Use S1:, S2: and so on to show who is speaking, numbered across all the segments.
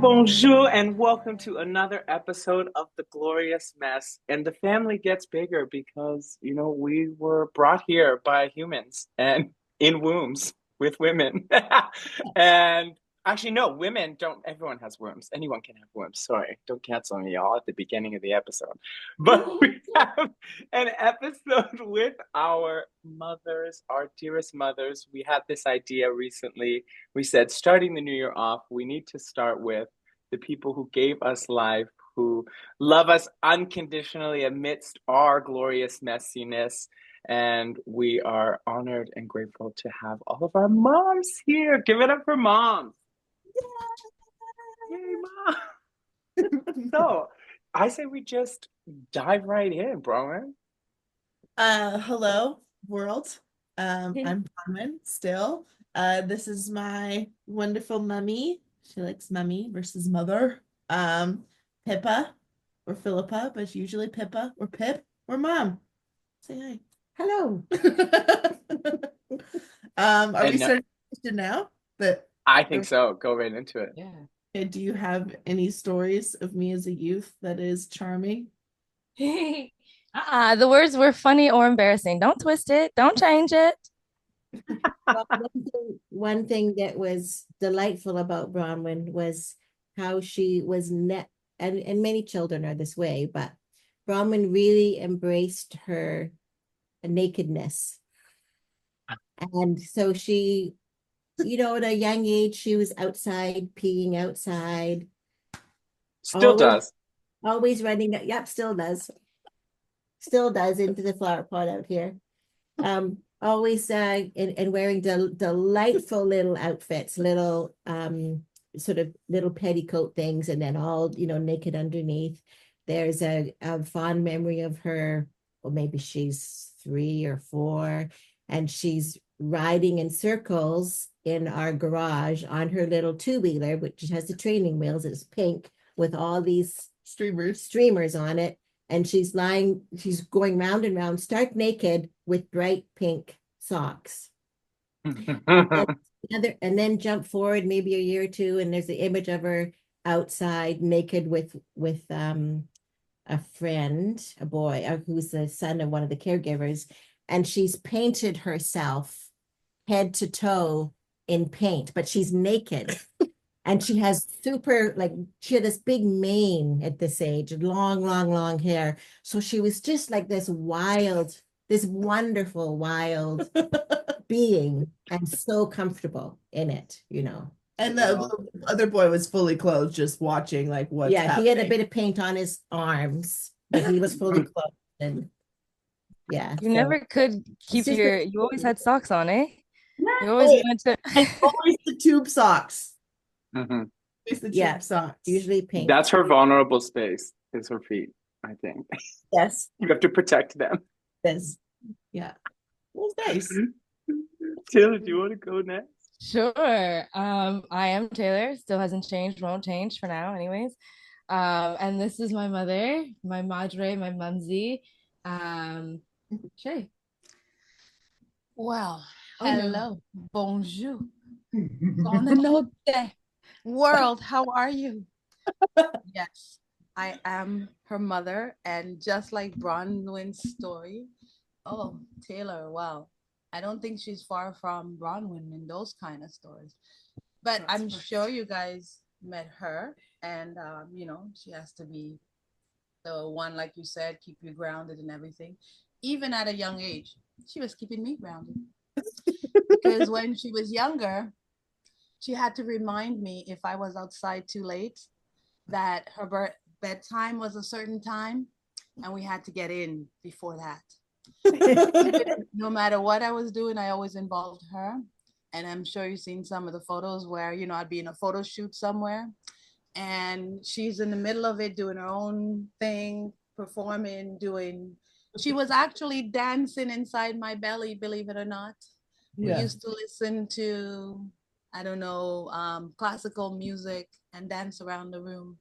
S1: bonjour, and welcome to another episode of The Glorious Mess. And the family gets bigger because, we were brought here by humans and in wombs with women. And actually, no, women don't, everyone has wombs. Anyone can have wombs. Sorry, don't cancel me, y'all, at the beginning of the episode. But we have an episode with our mothers, our dearest mothers. We had this idea recently. We said, starting the new year off, we need to start with the people who gave us life, who love us unconditionally amidst our glorious messiness. And we are honored and grateful to have all of our moms here. Give it up for moms. Yay, mom. So I say we just dive right in, Bronwyn.
S2: Hello, world. I'm Bronwyn still. This is my wonderful mummy. She likes mummy versus mother. Pippa or Philippa, but it's usually Pippa or Pip or mom. Say hi. Hello. Are we starting now? But
S1: I think so. Go right into it.
S2: yeah. Do you have any stories of me as a youth that is charming?
S3: The words were funny or embarrassing. Don't twist it. Don't change it.
S4: Well, one thing that was delightful about Bronwyn was how she was and many children are this way, but Bronwyn really embraced her nakedness. And so she, at a young age, she was outside, peeing outside.
S1: Still does.
S4: Always running. Yep, still does. Still does into the flower pot out here. Always and wearing delightful little outfits, little sort of little petticoat things, and then all naked underneath. There's a fond memory of her, or maybe she's 3 or 4, and she's riding in circles in our garage on her little two-wheeler, which has the training wheels. It's pink with all these streamers on it. And she's going round and round, stark naked with bright pink socks. and then jump forward maybe a year or two, and there's the image of her outside naked with a friend, a boy, who's the son of one of the caregivers, and she's painted herself head to toe in paint, but she's naked. And she has she had this big mane at this age, long hair. So she was just like this wonderful, wild being, and so comfortable in it,
S2: And the other boy was fully clothed, just watching what's happening.
S4: He had a bit of paint on his arms, but he was fully clothed. And
S3: you never could keep you always had socks on, eh? You always wanted to
S2: always the tube socks.
S1: Mm-hmm.
S2: It's the tube socks.
S4: Usually pink.
S1: That's her vulnerable space, is her feet, I think.
S4: Yes.
S1: You have to protect them.
S4: Yes.
S2: Yeah. Well, nice.
S1: Taylor, do you want to go next?
S3: Sure. I am Taylor. Still hasn't changed, won't change for now, anyways. And this is my mother, my madre, my mumsy. Shay.
S5: Well, hello, bonjour, bonne notte, world, how are you? Yes, I am her mother, and just like Bronwyn's story, oh, Taylor, wow, I don't think she's far from Bronwyn in those kind of stories, but I'm sure you guys met her, and she has to be the one, like you said, keep you grounded and everything. Even at a young age, she was keeping me grounded. Because when she was younger, she had to remind me if I was outside too late that her bedtime was a certain time and we had to get in before that. No matter what I was doing, I always involved her. And I'm sure you've seen some of the photos where, I'd be in a photo shoot somewhere and she's in the middle of it doing her own thing, performing, she was actually dancing inside my belly, believe it or not. Yeah. We used to listen to, I don't know, classical music and dance around the room.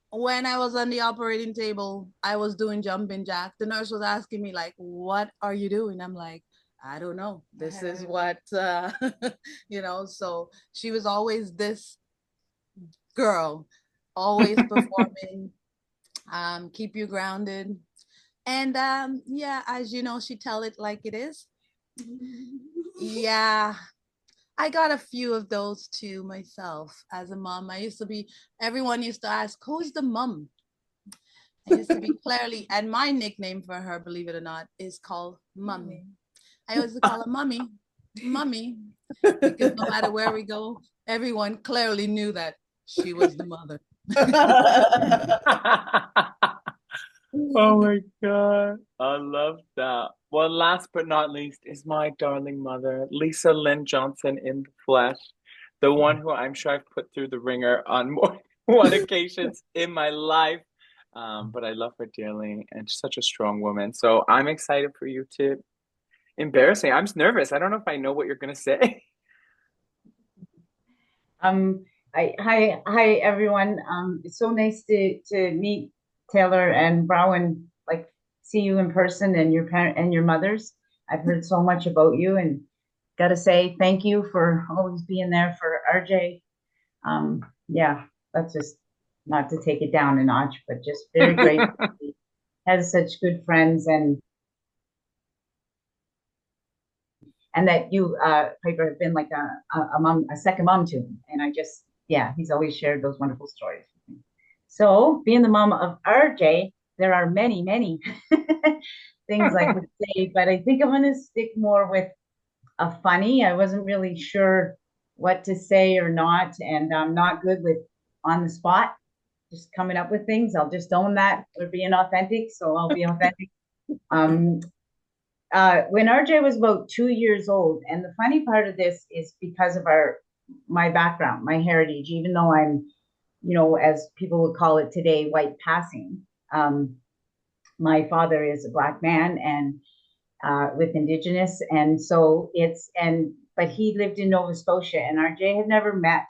S5: When I was on the operating table, I was doing jumping jack. The nurse was asking me, what are you doing? I'm like, I don't know. This is what, so she was always this girl, always performing, keep you grounded. And yeah, as you know, she tell it like it is. Yeah, I got a few of those too myself as a mom. Everyone used to ask, who's the mom? I used to be clearly, and my nickname for her, believe it or not, is called Mummy. I used to call her Mummy, Mummy, because no matter where we go, everyone clearly knew that she was the mother.
S1: Oh my God. I love that. Well, last but not least is my darling mother, Lisa Lynn Johnson in the flesh, the one who I'm sure I've put through the ringer on more one occasions in my life. But I love her dearly and she's such a strong woman. So I'm excited for you to embarrass me. I'm nervous. I don't know if I know what you're gonna say.
S6: Um, hi everyone. It's so nice to meet Taylor and Brown, like see you in person and your parent and your mothers. I've heard so much about you and gotta say thank you for always being there for RJ. Yeah, that's just not to take it down a notch, but just very grateful. He has such good friends and that you, Piper, have been like a mom, a second mom to him. And I just, yeah, he's always shared those wonderful stories with me. So, being the mom of RJ, there are many, many things I could say, but I think I'm going to stick more with a funny. I wasn't really sure what to say or not, and I'm not good with on the spot, just coming up with things. I'll just own that or being authentic, so I'll be authentic. Um, when RJ was about 2 years old, and the funny part of this is because of my background, my heritage, even though I'm, as people would call it today, white passing. My father is a Black man and with Indigenous, and so but he lived in Nova Scotia, and RJ had never met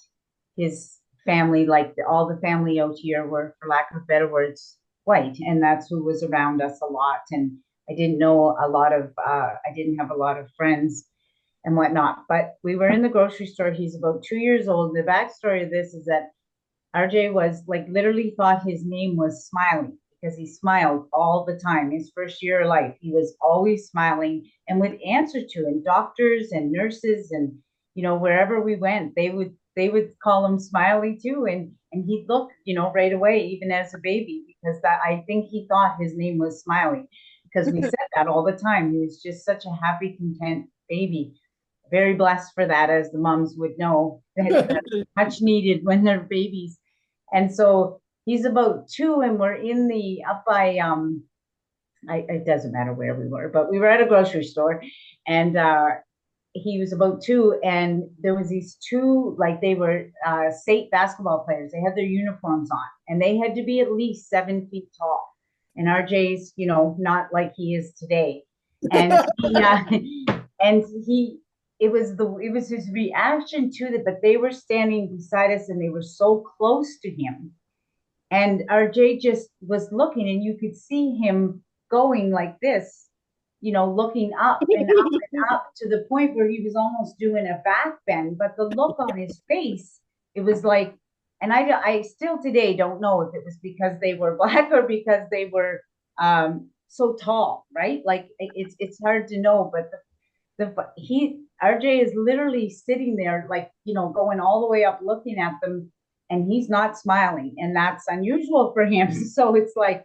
S6: his family, like all the family out here were, for lack of better words, white, and that's who was around us a lot. And I didn't know I didn't have a lot of friends and whatnot. But we were in the grocery store. He's about 2 years old. The backstory of this is that RJ was like literally thought his name was Smiley because he smiled all the time. His first year of life, he was always smiling and would answer to, and doctors and nurses and wherever we went, they would call him Smiley too, and he'd look right away even as a baby, because that I think he thought his name was Smiley because we said that all the time. He was just such a happy, content baby. Very blessed for that, as the moms would know. Much needed when they're babies. And so he's about 2, and we're in the up by it doesn't matter where we were, but we were at a grocery store, and he was about 2, and there was these two, like they were state basketball players. They had their uniforms on, and they had to be at least 7 feet tall. And RJ's, not like he is today. And he it was his reaction to it, but they were standing beside us and they were so close to him. And RJ just was looking, and you could see him going like this, looking up and up and up to the point where he was almost doing a back bend. But the look on his face, it was like, and I still today don't know if it was because they were Black or because they were so tall, right? Like it's hard to know, but RJ is literally sitting there, like, going all the way up looking at them, and he's not smiling, and that's unusual for him. So it's like,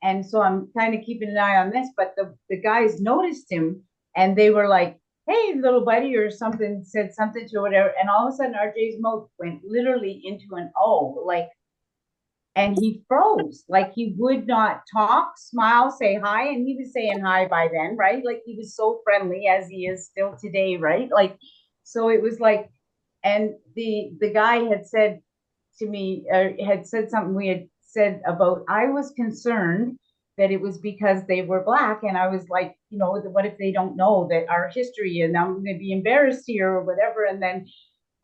S6: and so I'm kind of keeping an eye on this, but the guys noticed him, and they were like, hey, little buddy, or something, said something to whatever, and all of a sudden RJ's mouth went literally into an O, like, and he froze, like he would not talk, smile, say hi. And he was saying hi by then, right? Like he was so friendly, as he is still today, right? Like, so it was like, and the guy had said to me, had said something we had said about, I was concerned that it was because they were Black, and I was like, what if they don't know that our history, and I'm going to be embarrassed here or whatever. And then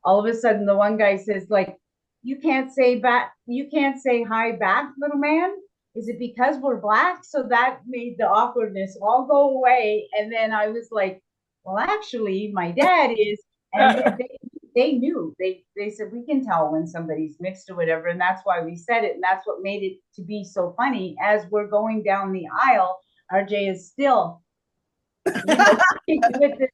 S6: all of a sudden the one guy says, like, you can't say hi back, little man. Is it because we're Black? So that made the awkwardness all go away. And then I was like, well, actually my dad is. And they knew. They said we can tell when somebody's mixed or whatever, and that's why we said it, and that's what made it to be so funny. As we're going down the aisle, RJ is still, with this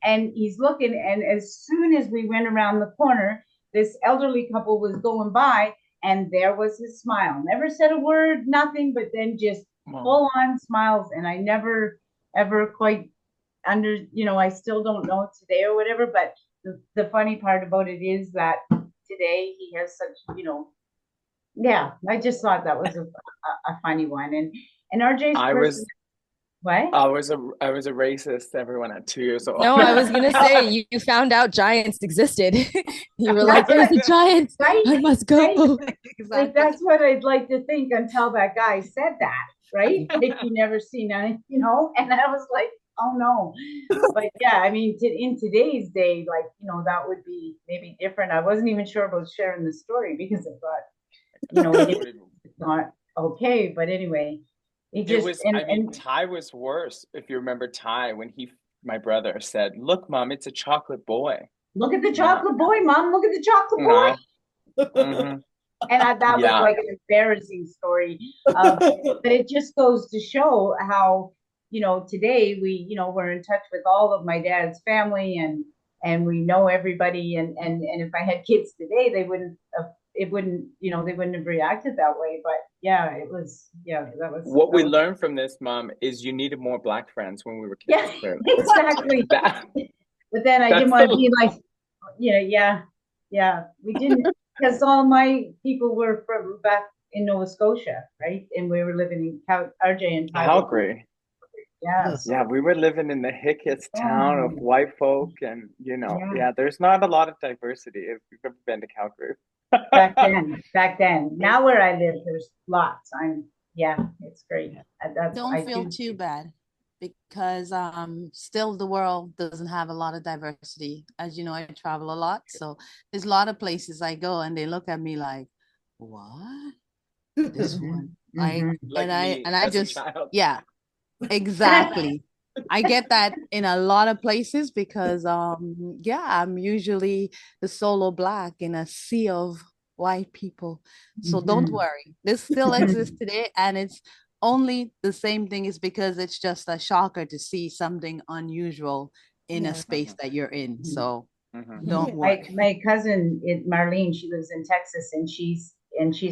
S6: and he's looking, and as soon as we went around the corner, this elderly couple was going by, and there was his smile. Never said a word, nothing, but then just full on smiles, and I never ever quite I still don't know today or whatever, but the funny part about it is that today he has such, yeah, I just thought that was a funny one. And RJ's person, what?
S1: I was a racist, everyone, at 2 years old.
S3: No, I was gonna say you found out giants existed. You were like, "There's a giant, right? I must go."
S6: Right? Exactly. Like, that's what I'd like to think until that guy said that, right? If you never seen any, and I was like, oh no. But yeah, I mean, in today's day, like, that would be maybe different. I wasn't even sure about sharing the story because I thought, it's not okay. But anyway.
S1: Ty was worse. If you remember Ty, when my brother said, "Look, Mom, it's a chocolate boy.
S6: Look at the chocolate boy, Mom. Look at the chocolate boy." Mm-hmm. And that was like an embarrassing story. But it just goes to show how, today we're in touch with all of my dad's family, and we know everybody. And if I had kids today, they wouldn't have reacted that way. But yeah, that was
S1: what we learned from this, Mom, is you needed more Black friends when we were kids.
S6: Yeah, exactly. But then I didn't want to be like, we didn't, because all my people were from back in Nova Scotia, right? And we were living in RJ and
S1: Calgary.
S6: Yeah.
S1: Yeah, we were living in the hickest town of white folk, and there's not a lot of diversity if you've ever been to Calgary.
S6: Back then. Now where I live, there's lots. It's great.
S5: Don't feel too bad, because still the world doesn't have a lot of diversity. As you know, I travel a lot, so there's a lot of places I go and they look at me like, what? This one. I just exactly. I get that in a lot of places because I'm usually the solo Black in a sea of white people. So don't worry. This still exists today, and it's only the same thing is because it's just a shocker to see something unusual in a space that you're in. So don't worry.
S6: My cousin Marlene, she lives in Texas, and she's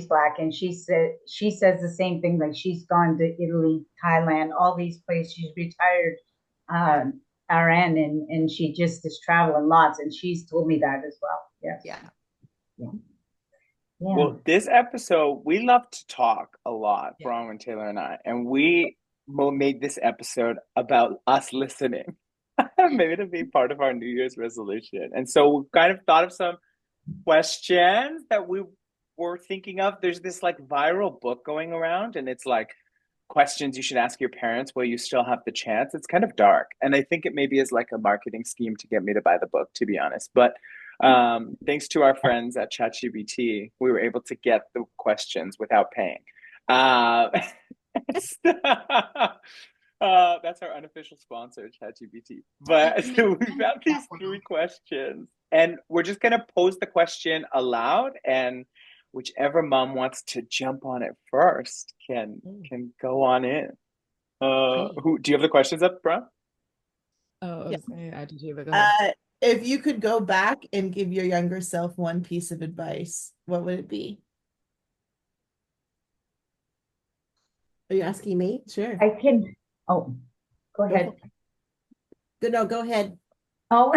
S6: Black, and she says the same thing. Like, she's gone to Italy, Thailand, all these places. She's retired RN, and she just is traveling lots, and she's told me that as well. Yes. Yeah.
S1: Well, this episode, we love to talk a lot, Bronwyn, Taylor, and I, and we made this episode about us listening. Maybe to be part of our New Year's resolution. And so we kind of thought of some questions that we were thinking of. There's this like viral book going around, and it's like questions you should ask your parents while you still have the chance. It's kind of dark, and I think it maybe is like a marketing scheme to get me to buy the book, to be honest. But thanks to our friends at ChatGPT, we were able to get the questions without paying. That's our unofficial sponsor, ChatGPT. But so we found these 3 questions, and we're just gonna pose the question aloud, and whichever mom wants to jump on it first can go on in. Who do you have the questions up, Bron?
S3: Oh,
S2: if you could go back and give your younger self one piece of advice, what would it be?
S4: Are you asking me?
S2: Sure.
S6: I can. Oh, go ahead.
S4: No, go ahead.
S6: Oh,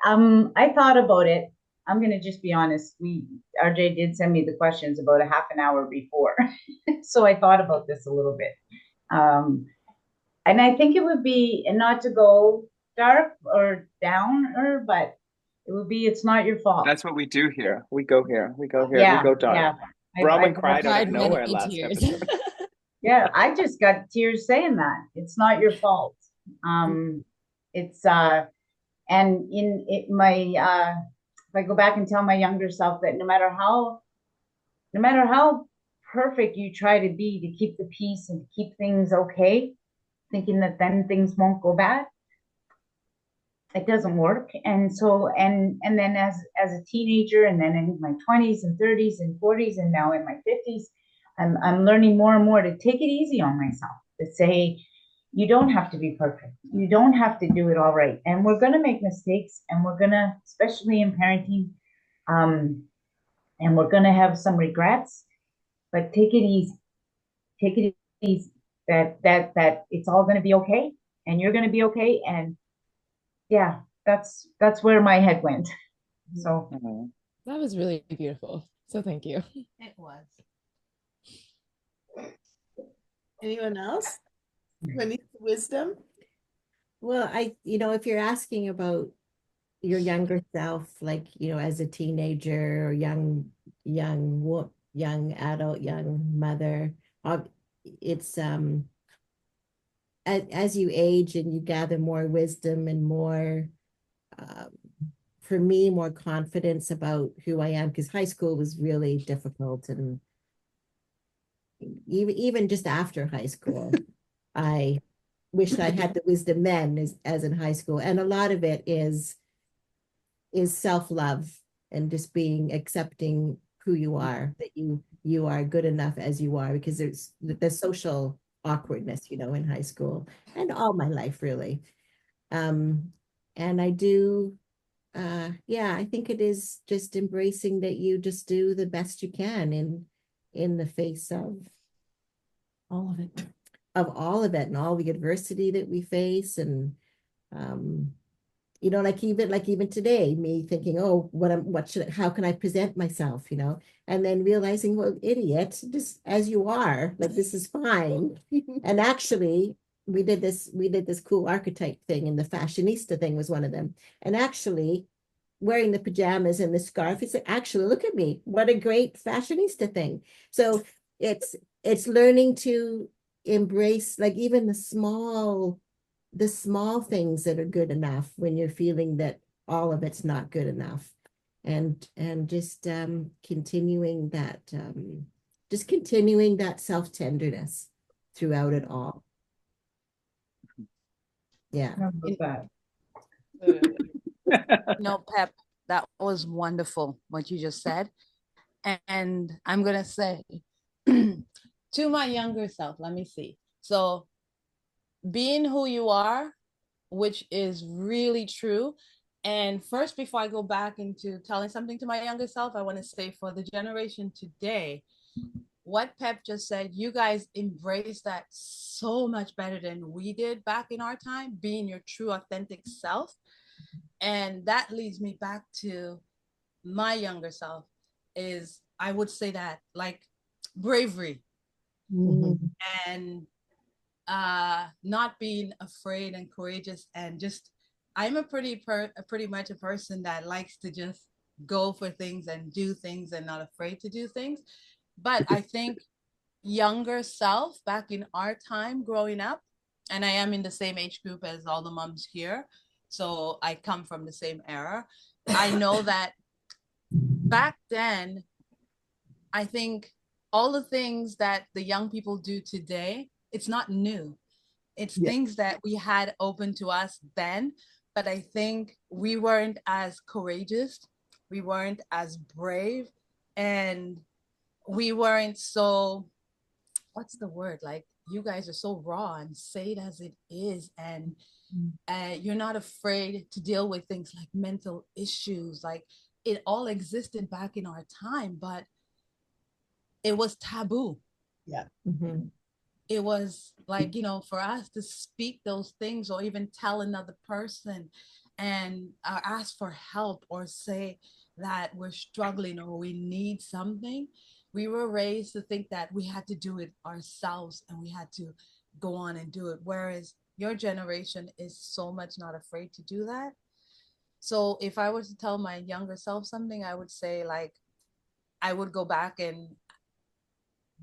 S6: I thought about it. I'm going to just be honest. RJ did send me the questions about a half an hour before. So I thought about this a little bit. And I think it would be, and not to go dark or down, but it would be, it's not your fault.
S1: That's what we do here. We go here. We go dark. Yeah. Bronwyn cried out of nowhere last episode.
S6: Yeah, I just got tears saying that. It's not your fault. It's and in it my if I go back and tell my younger self that no matter how perfect you try to be to keep the peace and keep things okay, thinking that then things won't go bad, it doesn't work. And so, and then as a teenager, and then in my 20s and 30s and 40s, and now in my 50s, I'm learning more and more to take it easy on myself, to say, you don't have to be perfect. You don't have to do it all right. And we're going to make mistakes, and we're going to, especially in parenting, and we're going to have some regrets, but take it easy. Take it easy. That it's all going to be okay, and you're going to be okay. And yeah, that's where my head went. So
S3: that was really beautiful. So thank you.
S5: It was.
S2: Anyone else? Any wisdom?
S4: Well, if you're asking about your younger self, like, as a teenager or young adult, young mother, it's as you age and you gather more wisdom and more, um, for me, more confidence about who I am, because high school was really difficult, and even just after high school, I wished I had the wisdom then as in high school. And a lot of it is self-love and just being accepting who you are, that you are good enough as you are, because there's the social awkwardness, in high school and all my life really. And I do, yeah, I think it is just embracing that you just do the best you can in the face of
S2: All of it.
S4: And all the adversity that we face. And um like even today, me thinking, oh, how can I present myself, and then realizing, well, idiot, just as you are, like, this is fine. And actually, we did this cool archetype thing, and the fashionista thing was one of them. And actually, wearing the pajamas and the scarf, it's like, actually, look at me, what a great fashionista thing. So it's learning to embrace, like, even the small things that are good enough when you're feeling that all of it's not good enough, and continuing that self-tenderness throughout it all. Yeah.
S5: No, Pep, that was wonderful what you just said. And I'm going to say to my younger self, let me see. So, being who you are, which is really true. And first, before I go back into telling something to my younger self, I want to say for the generation today, what Pep just said, you guys embrace that so much better than we did back in our time, being your true, authentic self. And that leads me back to my younger self is, I would say that, like, bravery and not being afraid and courageous, and just, I'm pretty much a person that likes to just go for things and do things and not afraid to do things. But I think younger self back in our time growing up, and I am in the same age group as all the moms here, so I come from the same era. I know that back then, I think all the things that the young people do today, it's not new. It's things that we had open to us then, but I think we weren't as courageous, we weren't as brave, and we weren't so, what's the word? Like, you guys are so raw and say it as it is, and you're not afraid to deal with things like mental issues. Like, it all existed back in our time, but it was taboo.
S2: Yeah.
S4: Mm-hmm.
S5: It was like, for us to speak those things or even tell another person and ask for help or say that we're struggling or we need something, we were raised to think that we had to do it ourselves and we had to go on and do it, whereas your generation is so much not afraid to do that. So if I were to tell my younger self something, I would say, like, I would go back and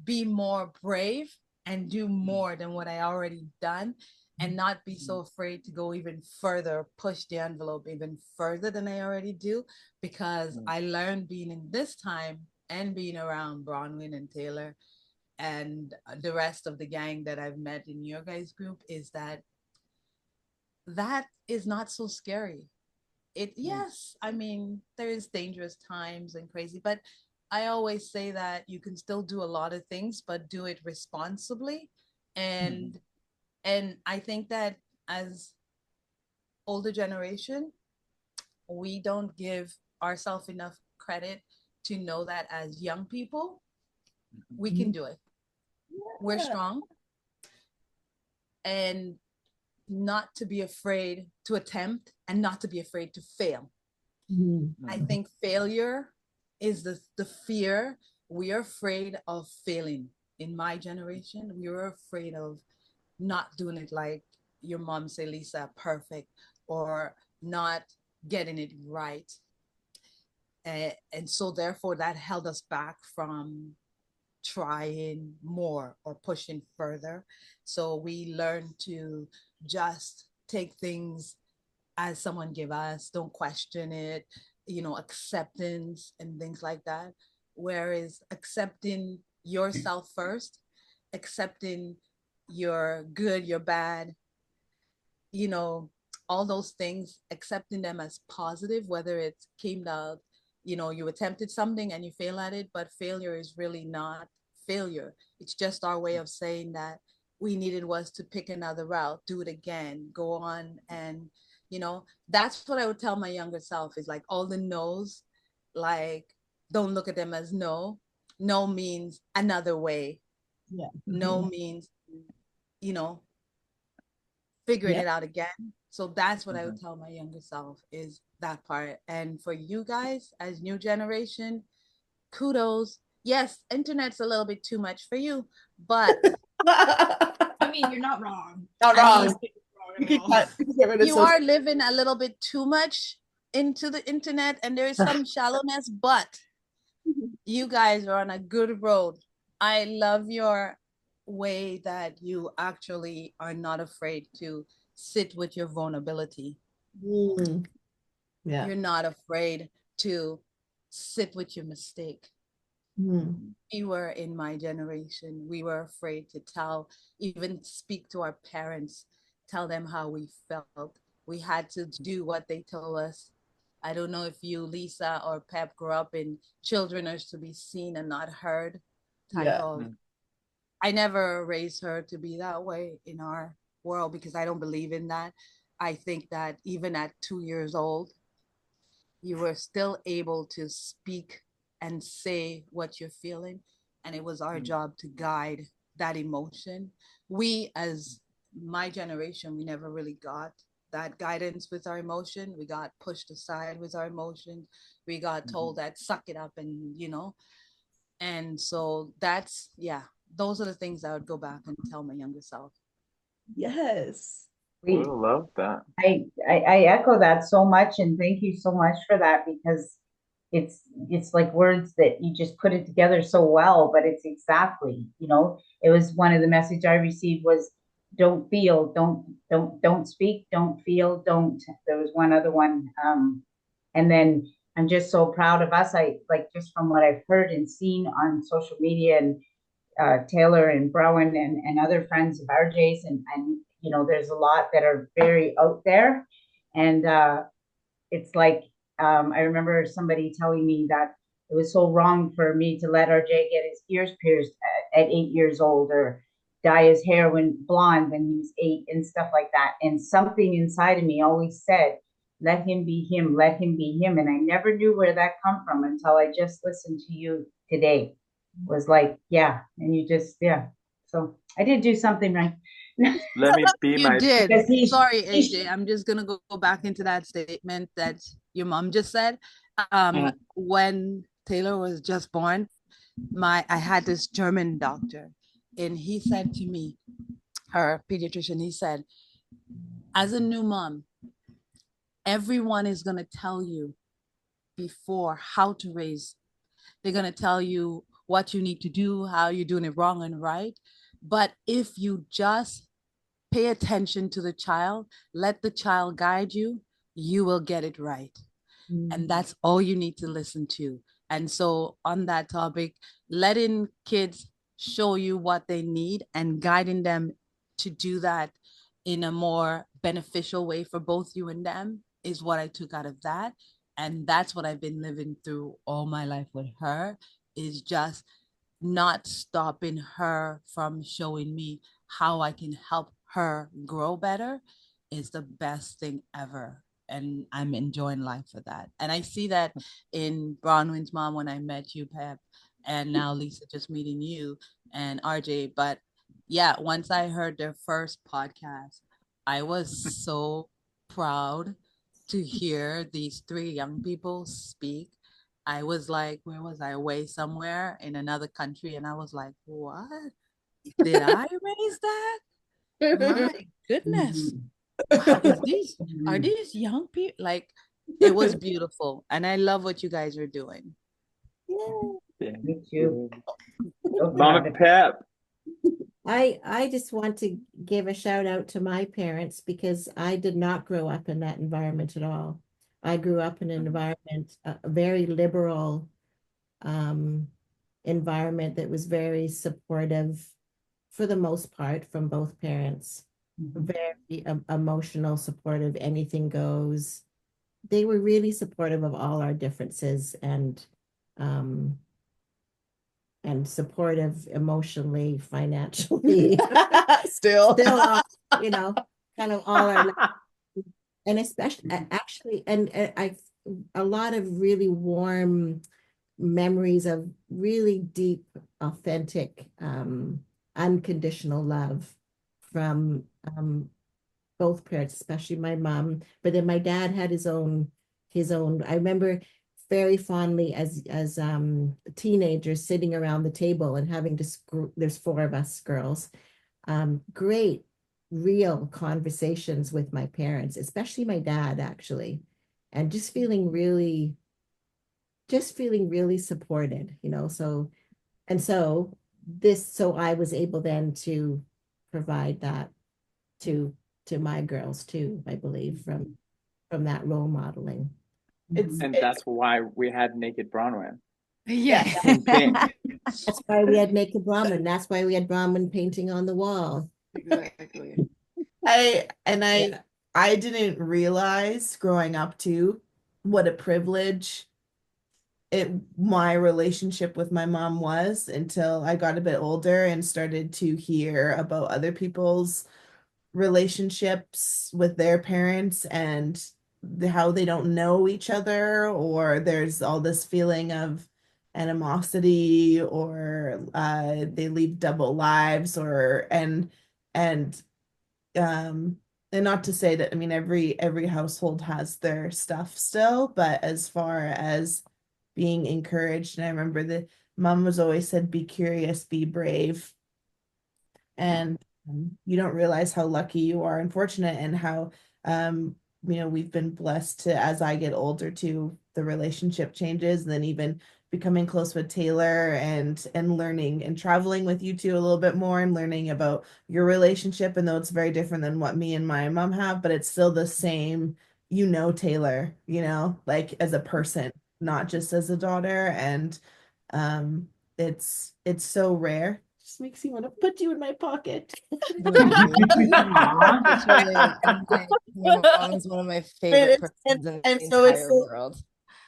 S5: be more brave and do more than what I already done, and not be so afraid to go even further, push the envelope even further than I already do, because I learned being in this time and being around Bronwyn and Taylor and the rest of the gang that I've met in your guys group is that is not so scary. Yes, I mean, there is dangerous times and crazy, but I always say that you can still do a lot of things, but do it responsibly. And and I think that as older generation, we don't give ourselves enough credit to know that as young people, we can do it. We're strong, and not to be afraid to attempt and not to be afraid to fail. I think failure is the fear. We are afraid of failing. In my generation, we were afraid of not doing it like your mom say, Lisa, perfect, or not getting it right. And so therefore that held us back from trying more or pushing further. So we learned to just take things as someone give us, don't question it, acceptance and things like that. Whereas accepting yourself first, accepting your good, your bad, you know, all those things, accepting them as positive, whether it came out, you attempted something and you fail at it, but failure is really not failure. It's just our way of saying that we needed was to pick another route, do it again, go on. And, that's what I would tell my younger self is like all the no's, like, don't look at them as no. No means another way.
S2: Yeah.
S5: No means, you know, figuring it out again. So that's what I would tell my younger self is that part. And for you guys as new generation, kudos. Yes, internet's a little bit too much for you, but
S3: I mean, you're not wrong.
S2: Not
S5: I
S2: wrong.
S3: mean,
S5: you are living a little bit too much into the internet and there is some shallowness, but you guys are on a good road. I love your way that you actually are not afraid to sit with your vulnerability.
S2: Yeah.
S5: You're not afraid to sit with your mistake. We were in my generation, we were afraid to tell, even speak to our parents, tell them how we felt. We had to do what they told us. I don't know if you, Lisa or Pep, grew up in children are to be seen and not heard type of. I never raised her to be that way in our world because I don't believe in that. I think that even at 2 years old, you were still able to speak and say what you're feeling. And it was our job to guide that emotion. We, as my generation, we never really got that guidance with our emotion. We got pushed aside with our emotions. We got told that suck it up and so that's, yeah, those are the things I would go back and tell my younger self.
S2: Yes.
S1: I love that.
S6: I echo that so much, and thank you so much for that because it's like words that you just put it together so well, but it's exactly, it was one of the message I received was don't feel, don't speak, don't feel, don't. There was one other one, and then I'm just so proud of us. I like just from what I've heard and seen on social media and Taylor and Browen and other friends of RJ's and there's a lot that are very out there and it's like I remember somebody telling me that it was so wrong for me to let RJ get his ears pierced at 8 years old or dye his hair when blonde when he was 8 and stuff like that. And something inside of me always said, let him be him, let him be him. And I never knew where that come from until I just listened to you today. Was like, yeah, and you just, yeah. So I did do something right.
S1: Let me be
S5: You
S1: my.
S5: did. Sorry, AJ. I'm just gonna go back into that statement that your mom just said. When Taylor was just born, I had this German doctor, and he said to me, her pediatrician, he said, as a new mom, everyone is gonna tell you before how to raise. They're gonna tell you what you need to do, how you're doing it wrong and right. But if you just pay attention to the child, let the child guide you, you will get it right. And that's all you need to listen to. And so on that topic, letting kids show you what they need and guiding them to do that in a more beneficial way for both you and them is what I took out of that. And that's what I've been living through all my life with her, is just not stopping her from showing me how I can help her grow better is the best thing ever. And I'm enjoying life for that. And I see that in Bronwyn's mom when I met you, Pep, and now Lisa just meeting you and RJ. But yeah, once I heard their first podcast, I was so proud to hear these three young people speak. I was like, where was I? Away somewhere in another country. And I was like, what? Did I raise that? My goodness. Wow, are these young people? Like, it was beautiful. And I love what you guys are doing.
S1: Yeah.
S6: Me too. So proud
S1: Mama
S6: of
S1: Pep.
S4: I just want to give a shout out to my parents because I did not grow up in that environment at all. I grew up in an environment, a very liberal environment that was very supportive for the most part from both parents. Very emotional, supportive, anything goes. They were really supportive of all our differences um supportive emotionally, financially,
S2: Still.
S4: you know, kind of all our, and especially actually, and I a lot of really warm memories of really deep, authentic, unconditional love from both parents, especially my mom. But then my dad had his own. I remember very fondly as teenagers sitting around the table and having to there's four of us girls, great real conversations with my parents, especially my dad actually, and just feeling really supported, so and so so I was able then to provide that to my girls too, I believe, from that role modeling.
S1: And that's why we had Naked Bronwyn
S3: Yeah.
S1: in pink.
S4: That's why we had naked Brahmin. That's why we had Brahmin painting on the wall.
S3: Exactly.
S2: I didn't realize growing up too what a privilege my relationship with my mom was until I got a bit older and started to hear about other people's relationships with their parents and how they don't know each other, or there's all this feeling of animosity, or they lead double lives, or and um and not to say that, I mean, every household has their stuff still, but as far as being encouraged, and I remember the mom was always said, be curious, be brave, and you don't realize how lucky you are and fortunate, and how we've been blessed to, as I get older too, the relationship changes, and then even becoming close with Taylor and learning and traveling with you two a little bit more and learning about your relationship. And though it's very different than what me and my mom have, but it's still the same, Taylor, like as a person, not just as a daughter. And um it's so rare. Just makes me want to put you in my pocket.
S6: Aw.
S3: Literally, my mom is one of my favorite persons in the
S2: So it's
S3: entire world.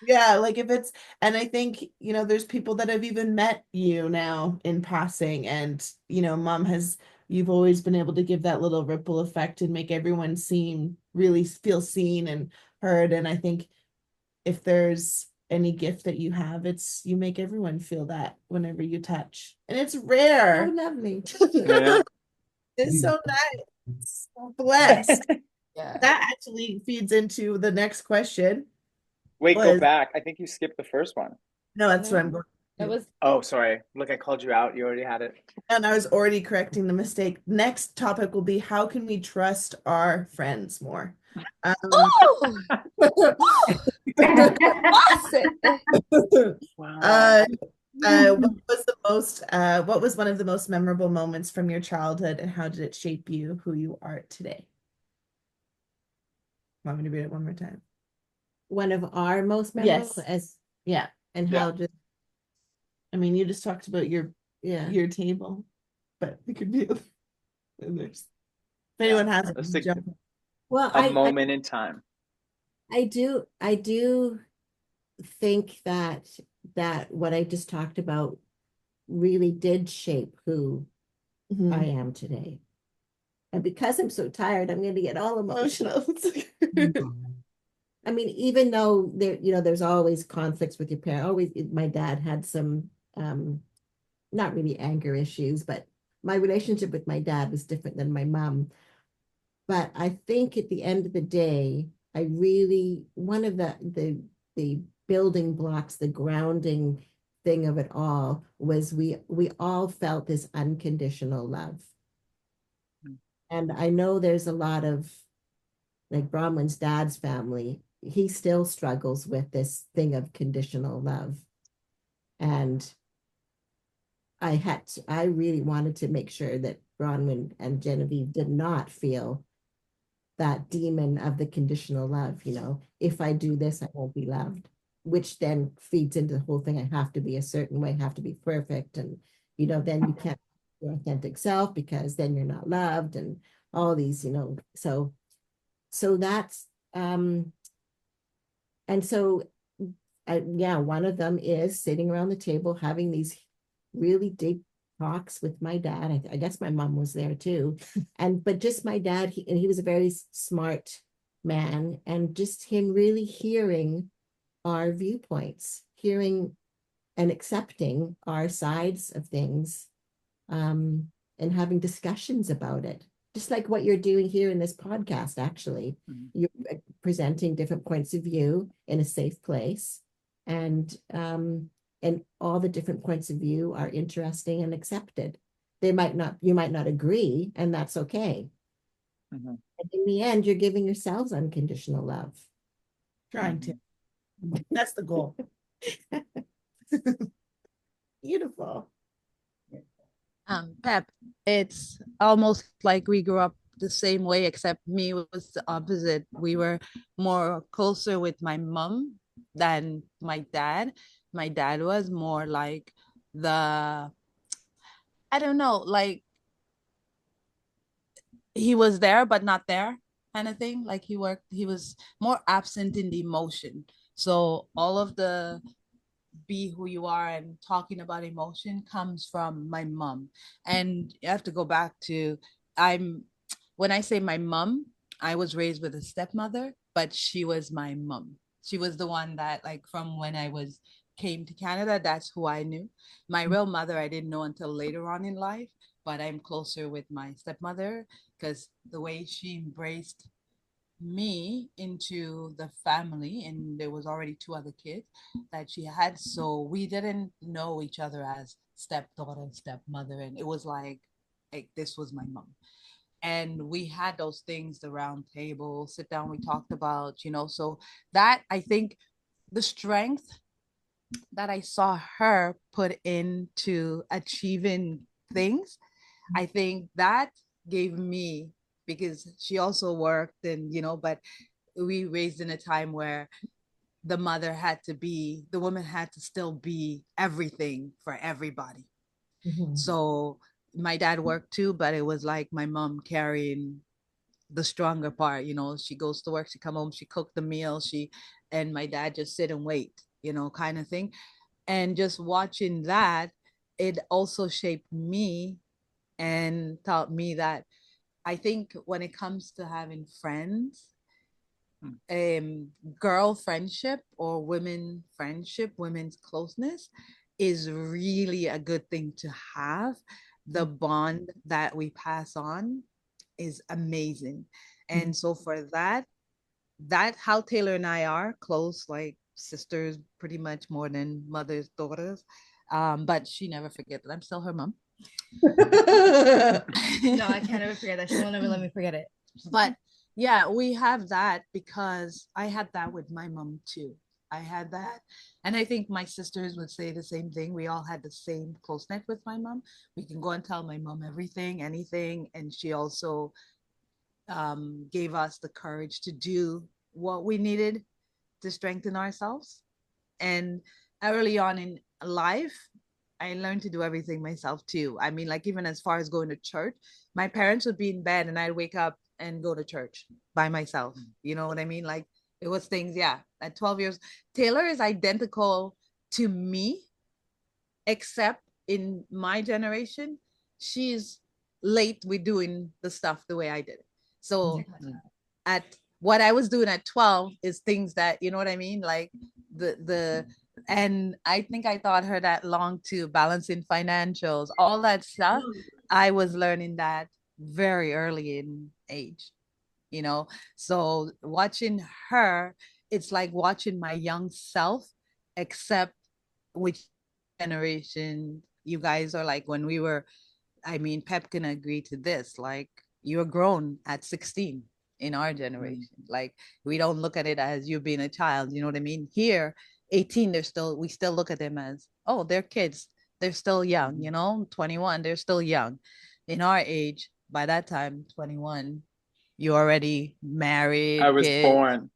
S2: yeah, like if it's, and I think, there's people that have even met you now in passing, and, mom you've always been able to give that little ripple effect and make everyone really feel seen and heard. And I think if there's any gift that you have, it's you make everyone feel that whenever you touch. And it's
S4: Oh,
S2: rare.
S4: lovely.
S1: Yeah.
S2: It's so nice. So blessed.
S3: Yeah.
S2: That actually feeds into the next question.
S1: Wait, go
S2: Was
S1: back. I think you skipped the first one.
S2: No, that's what I'm going
S3: That
S2: to.
S3: was
S1: Oh, sorry. Look, I called you out. You already had it.
S2: And I was already correcting the mistake. Next topic will be, how can we trust our friends more?
S3: oh
S1: Wow.
S2: What was one of the most memorable moments from your childhood, and how did it shape you who you are today? Want me to read it one more time?
S4: One of our most memorable,
S2: Yes. Yeah.
S4: and
S1: Yeah.
S4: how just
S2: I mean, you just talked about
S4: yeah.
S2: your table, but it could be and there's anyone has it,
S1: Let's
S2: just
S1: take
S2: jump in.
S4: Well,
S1: a moment in time.
S4: I do think that what I just talked about really did shape who
S2: Mhm.
S4: I am today. And because I'm so tired, I'm going to get all emotional. I mean, even though there's always conflicts with your parent. Always, my dad had some, not really anger issues, but my relationship with my dad was different than my mom. But I think at the end of the day, I really one of the building blocks, the grounding thing of it all was we all felt this unconditional love. And I know there's a lot of like Bronwyn's dad's family, he still struggles with this thing of conditional love. And I really wanted to make sure that Bronwyn and Genevieve did not feel that demon of the conditional love, if I do this, I won't be loved, which then feeds into the whole thing. I have to be a certain way, have to be perfect. And, then you can't be your authentic self because then you're not loved and all these, so that's, and so, yeah, one of them is sitting around the table having these really deep talks with my dad. I guess my mom was there too, but just my dad, and he was a very smart man, and just him really hearing our viewpoints, hearing and accepting our sides of things, um, and having discussions about it. Just like what you're doing here in this podcast, actually. You're presenting different points of view in a safe place. And all the different points of view are interesting and accepted. You might not agree, and that's okay. And in the end, you're giving yourselves unconditional love.
S2: Trying to. That's the goal.
S4: Beautiful.
S5: Pep, it's almost like we grew up the same way, except me was the opposite. We were more closer with my mom than my dad. My dad was more like the, I don't know, like he was there but not there kind of thing. Like he was more absent in the emotion. So all of the be who you are and talking about emotion comes from my mom. And you have to go back to, I'm when I say my mom, I was raised with a stepmother, but she was my mom. She was the one that, like, from when I was came to Canada, that's who I knew. My real mother I didn't know until later on in life, but I'm closer with my stepmother because the way she embraced me into the family, and there was already two other kids that she had, so we didn't know each other as stepdaughter and stepmother, and it was like this was my mom. And we had those things, the round table sit down, we talked about, so that, I think, the strength that I saw her put into achieving things, I think that gave me, because she also worked, and but we raised in a time where the woman had to still be everything for everybody. So my dad worked too, but it was like my mom carrying the stronger part. She goes to work, she come home, she cooked the meal, and my dad just sit and wait, kind of thing. And just watching that, it also shaped me and taught me that I think when it comes to having friends, girl friendship or women friendship, women's closeness is really a good thing to have. The bond that we pass on is amazing. And so for that how Taylor and I are close, like sisters, pretty much more than mothers, daughters. But she never forget that I'm still her mom.
S3: No, I can't ever forget that. She won't ever let me forget it.
S5: But yeah, we have that because I had that with my mom too. I had that. And I think my sisters would say the same thing. We all had the same close knit with my mom. We can go and tell my mom everything, anything. And she also gave us the courage to do what we needed to strengthen ourselves. And early on in life, I learned to do everything myself too. I mean, like even as far as going to church, my parents would be in bed and I'd wake up and go to church by myself. You know what I mean? Like it was things, yeah. At 12 years, Taylor is identical to me, except in my generation, she's late with doing the stuff the way I did it. So at what I was doing at 12 is things that, you know what I mean? Like the and I think I taught her that long too, balancing financials, all that stuff. I was learning that very early in age, you know. So watching her, it's like watching my young self, except which generation you guys are like when we were, I mean, Pep can agree to this. Like you're grown at 16 in our generation. Like we don't look at it as you being a child. You know what I mean? Here, 18, we still look at them as, oh, they're kids. They're still young, you know, 21, they're still young. In our age, by that time, 21, you already married,
S1: I was
S5: kids.
S1: born.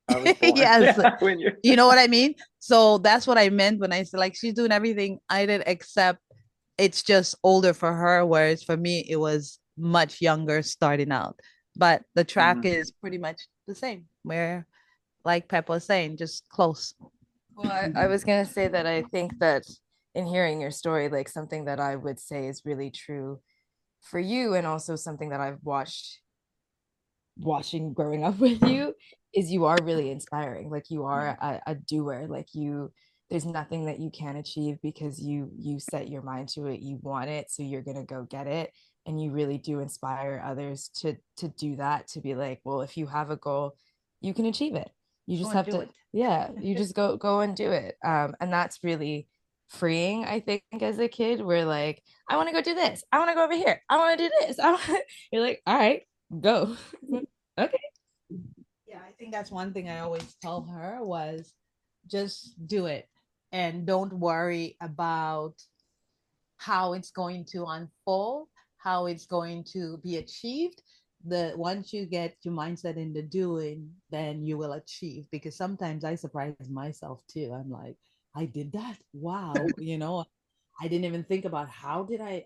S1: I was born.
S5: Yes.
S1: When you're...
S5: You know what I mean? So that's what I meant when I said like she's doing everything I did, except it's just older for her, whereas for me it was much younger starting out. But the track is pretty much the same, where like Pep was saying, just close.
S3: Well, I was gonna say that I think that in hearing your story, like something that I would say is really true for you, and also something that I've watching growing up with you, is you are really inspiring. Like you are a doer. Like you, there's nothing that you can't achieve because you set your mind to it. You want it, so you're gonna go get it. And you really do inspire others to do that, to be like, well, if you have a goal, you can achieve it. You just have to, yeah, you just go and do it. And that's really freeing, I think, as a kid. We're like, I want to go do this, I want to go over here, I want to do this. You're like, all right, go. Okay.
S5: Yeah, I think that's one thing I always tell her was just do it and don't worry about how it's going to unfold, how it's going to be achieved. The once you get your mindset into doing, then you will achieve. Because sometimes I surprise myself too. I'm like, I did that. Wow, you know, I didn't even think about how did I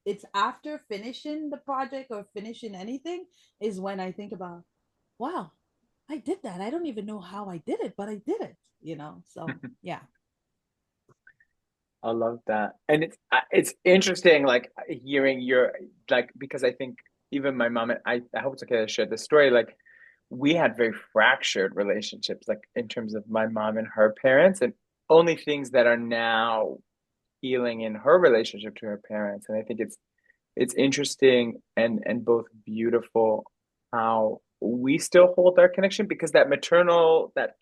S5: it's after finishing the project or finishing anything is when I think about, wow, I did that. I don't even know how I did it, but I did it, you know. So yeah.
S1: I love that. And it's interesting, like hearing your, like, because I think even my mom and I hope it's okay to share this story. Like we had very fractured relationships, like in terms of my mom and her parents, and only things that are now healing in her relationship to her parents. And I think it's interesting and both beautiful how we still hold our connection, because that maternal, that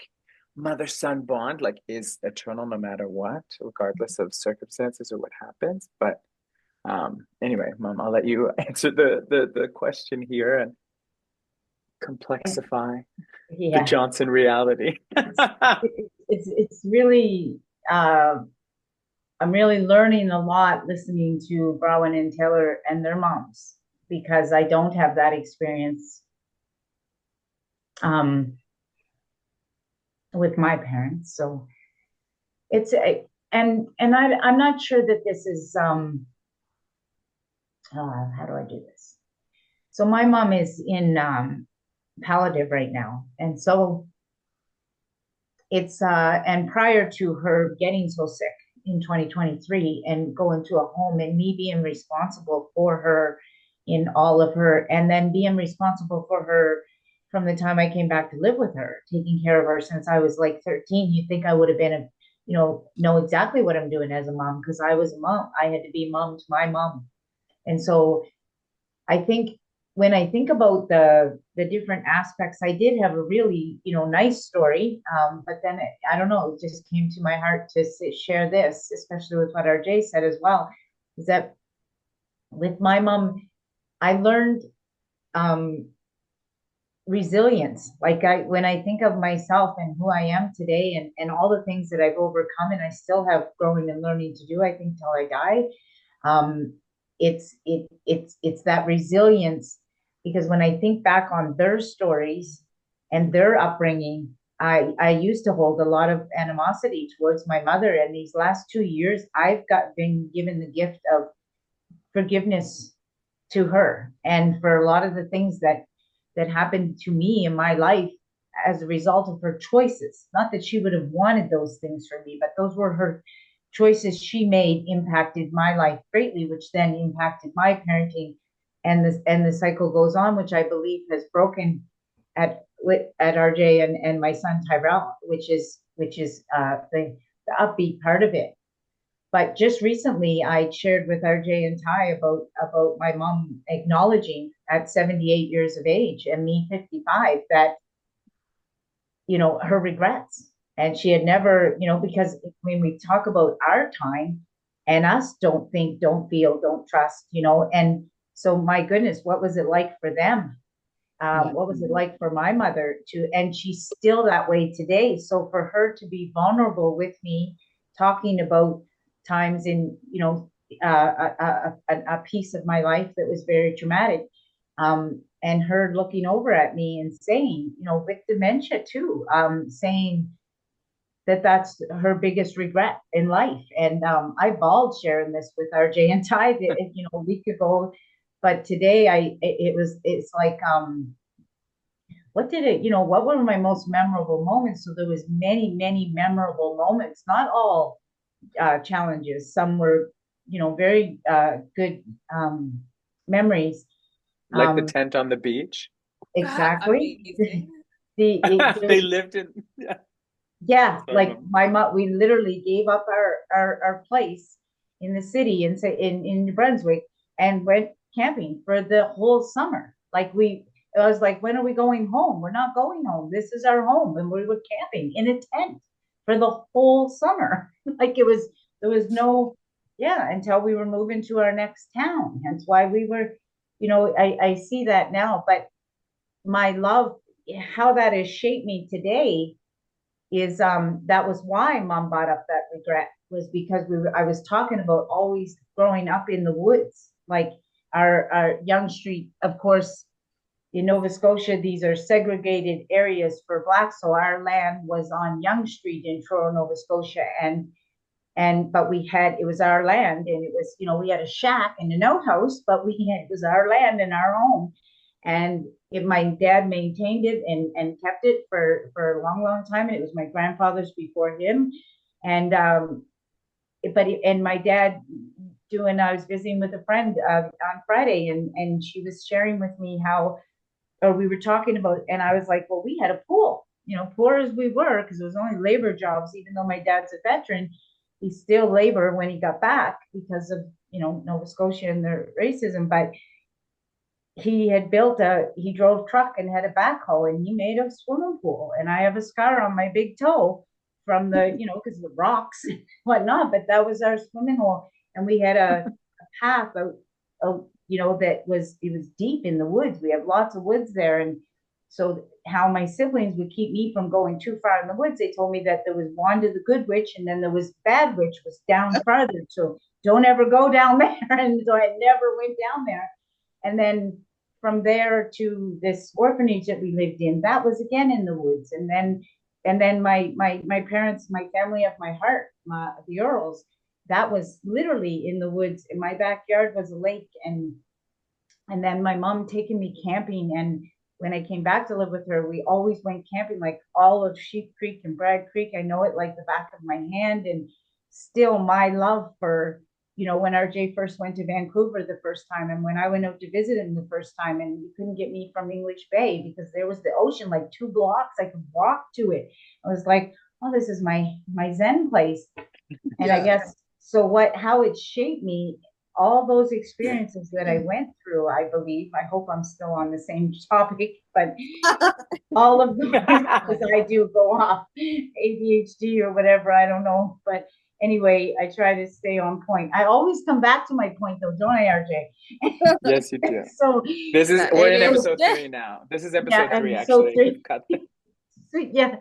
S1: mother son bond like is eternal no matter what, regardless of circumstances or what happens. But anyway, Mom, I'll let you answer the question here and complexify the
S6: Yeah,
S1: Johnson reality.
S6: it's really I'm really learning a lot listening to Browen and Taylor and their moms, because I don't have that experience with my parents. So it's a, and I'm not sure that this is how do I do this? So my mom is in palliative right now, and so it's and prior to her getting so sick in 2023 and going to a home and me being responsible for her in all of her, and then being responsible for her from the time I came back to live with her, taking care of her since I was like 13. You think I would have been a, know exactly what I'm doing as a mom, because I was a mom. I had to be mom to my mom. And so I think when I think about the different aspects, I did have a really nice story, but then I don't know, it just came to my heart to share this, especially with what RJ said as well, is that with my mom, I learned resilience. Like when I think of myself and who I am today, and all the things that I've overcome and I still have growing and learning to do, I think till I die, um, it's that resilience. Because when I think back on their stories and their upbringing, I used to hold a lot of animosity towards my mother, and these last 2 years, I've been given the gift of forgiveness to her, and for a lot of the things that happened to me in my life as a result of her choices. Not that she would have wanted those things for me, but those were her choices she made impacted my life greatly, which then impacted my parenting, and the cycle goes on, which I believe has broken at RJ and my son Tyrell, which is the upbeat part of it. But just recently, I shared with RJ and Ty about my mom acknowledging at 78 years of age and me 55 that, her regrets. And she had never, because when we talk about our time and us don't think, don't feel, don't trust, and so my goodness, what was it like for them? What was it like for my mother and she's still that way today. So for her to be vulnerable with me, talking about times in, a piece of my life that was very traumatic, and her looking over at me and saying, with dementia too, saying that that's her biggest regret in life. And I bawled sharing this with RJ and Ty, a week ago, but today it's like, what were my most memorable moments? So there was many, many memorable moments, not all challenges. Some were, very good memories.
S1: Like the tent on the beach.
S6: Exactly.
S5: Amazing.
S1: They lived in,
S6: yeah,
S1: Sorry,
S6: like
S1: Mom.
S6: my mom, we literally gave up our place in the city in New Brunswick and went camping for the whole summer. I was like, when are we going home? We're not going home. This is our home. And we were camping in a tent for the whole summer. There was no, yeah, until we were moving to our next town. Hence why we were, I see that now. But my love, how that has shaped me today is that was why mom brought up that regret, was because I was talking about always growing up in the woods, like our Young Street, of course, in Nova Scotia, these are segregated areas for blacks. So our land was on Young Street in Truro, Nova Scotia, but it was our land, and it was, we had a shack and an outhouse, but it was our land and our home. And my dad maintained it and kept it for a long, long time. And it was my grandfather's before him. And and my dad I was visiting with a friend on Friday, and she was sharing with me how, or we were talking about, and I was like, well, we had a pool, poor as we were, because it was only labor jobs. Even though my dad's a veteran, he still labored when he got back because of, Nova Scotia and their racism. But he drove truck and had a backhoe, and he made a swimming pool. And I have a scar on my big toe from because of the rocks and whatnot, but that was our swimming hole. And we had a path out, it was deep in the woods. We have lots of woods there. And so how my siblings would keep me from going too far in the woods, they told me that there was Wanda the Good Witch, and then there was Bad Witch was down farther. So don't ever go down there. And so I never went down there. And then from there to this orphanage that we lived in, that was again in the woods. And then my parents, my family of my heart, the Earls, that was literally in the woods. In my backyard was a lake, and then my mom taking me camping. And when I came back to live with her, we always went camping, like all of Sheep Creek and Bragg Creek. I know it like the back of my hand. And still my love for, when RJ first went to Vancouver the first time, and when I went out to visit him the first time, and you couldn't get me from English Bay because there was the ocean like 2 blocks. I could walk to it. I was like, oh, this is my Zen place. And I guess, so how it shaped me, all those experiences that I went through, I believe, I hope I'm still on the same topic, but all of them, because I do go off ADHD or whatever, I don't know. But anyway, I try to stay on point. I always come back to my point though, don't I, RJ?
S1: Yes, you do.
S6: So
S1: We're in episode 3 now. This is episode 3, actually. We've cut that.
S6: So, yeah.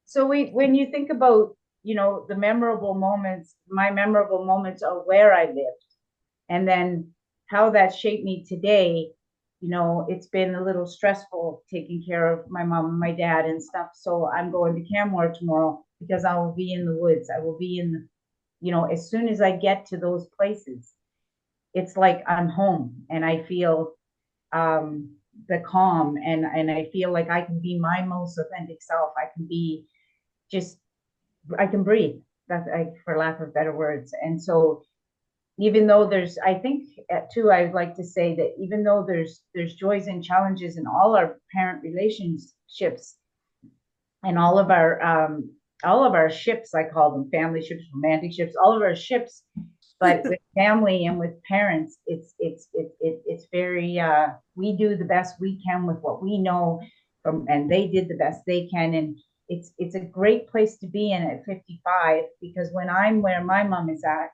S6: So when you think about, the memorable moments, my memorable moments are where I lived, and then how that shaped me today. it's been a little stressful taking care of my mom and my dad and stuff. So I'm going to Canmore tomorrow because I will be in the woods. I will be as soon as I get to those places, it's like I'm home and I feel the calm and I feel like I can be my most authentic self. I can be just, I can breathe. That's for lack of better words. And so even though I think too, I'd like to say that even though there's joys and challenges in all our parent relationships and all of our ships, I call them family ships, romantic ships, all of our ships, but with family and with parents, it's very we do the best we can with what we know and they did the best they can, and it's a great place to be in at 55, because when I'm where my mom is at,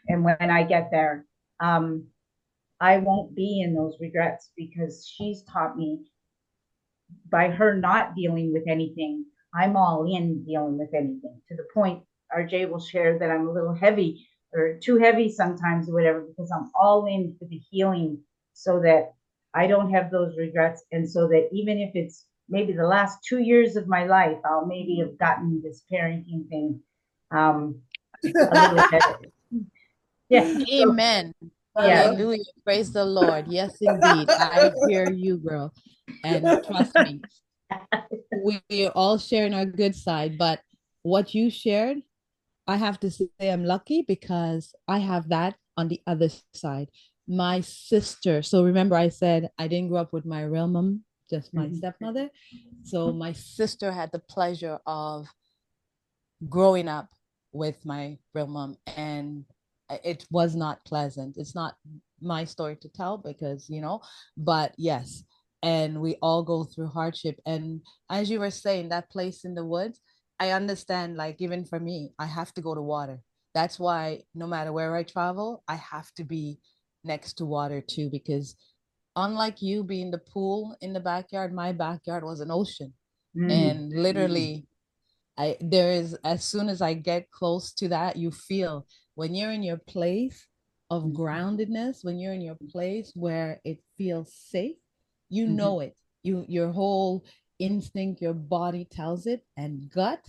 S6: when I get there, I won't be in those regrets, because she's taught me, by her not dealing with anything, I'm all in dealing with anything, to the point RJ will share that I'm a little heavy or too heavy sometimes or whatever, because I'm all in for the healing, so that I don't have those regrets. And so that even if it's maybe the last 2 years of my life, I'll maybe have gotten this parenting thing a little better. Yeah.
S5: Amen. Hallelujah. Praise the Lord. Yes, indeed. I hear you, girl. And trust me, we are all sharing our good side, but what you shared, I have to say I'm lucky because I have that on the other side. My sister, so remember I said I didn't grow up with my real mom, just my stepmother. So my sister had the pleasure of growing up with my real mom, and it was not pleasant. It's not my story to tell because, but yes. And we all go through hardship. And as you were saying, that place in the woods, I understand, like, even for me, I have to go to water. That's why no matter where I travel, I have to be next to water too, because unlike you being the pool in the backyard, my backyard was an ocean. And literally, there is, as soon as I get close to that, you feel when you're in your place of groundedness, when you're in your place where it feels safe, know it. Your whole instinct, your body tells it, and gut,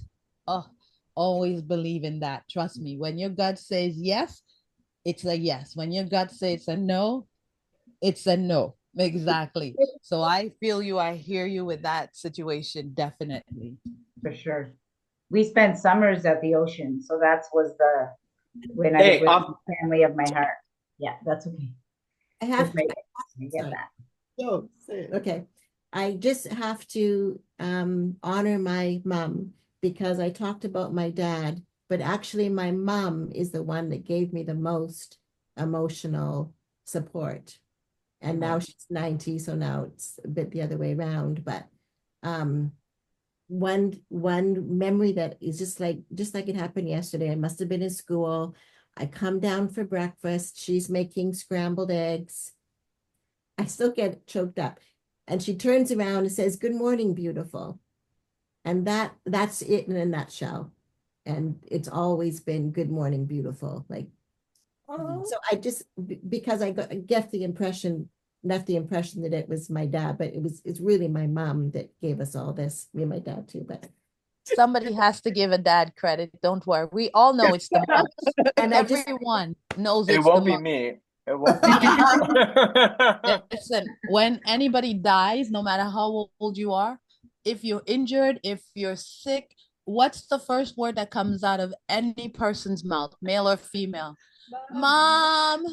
S5: oh, always believe in that. Trust me. When your gut says yes, it's a yes. When your gut says it's a no, it's a no. Exactly. So I feel you. I hear you with that situation. Definitely.
S6: For sure. We spent summers at the ocean, so that was when I was with the family of my heart. Yeah, that's okay.
S4: I get
S6: that.
S2: Oh,
S4: okay. I just have to honor my mom, because I talked about my dad, but actually my mom is the one that gave me the most emotional support. And now she's 90, so now it's a bit the other way around. But one memory that is just like it happened yesterday. I must have been in school. I come down for breakfast. She's making scrambled eggs. I still get choked up. And she turns around and says, "Good morning, beautiful." And that's it in a nutshell. And it's always been "Good morning, beautiful." Like, so I just, because I left the impression that it was my dad, but it's really my mom that gave us all this. Me and my dad too, but
S5: somebody has to give a dad credit. Don't worry. We all know it's the mom. And everyone knows
S1: it
S5: it's
S1: won't
S5: the
S1: be
S5: mom.
S1: me. It won't be me.
S5: Listen, when anybody dies, no matter how old you are, if you're injured, if you're sick, what's the first word that comes out of any person's mouth, male or female? Mom,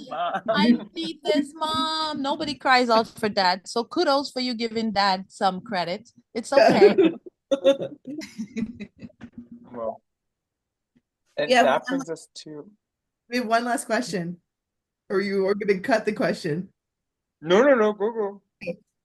S5: I need this, mom. Nobody cries out for dad. So kudos for you giving dad some credit. It's okay.
S1: Well, and that brings us to.
S2: We have one last question. Or you are going to cut the question?
S1: No, go.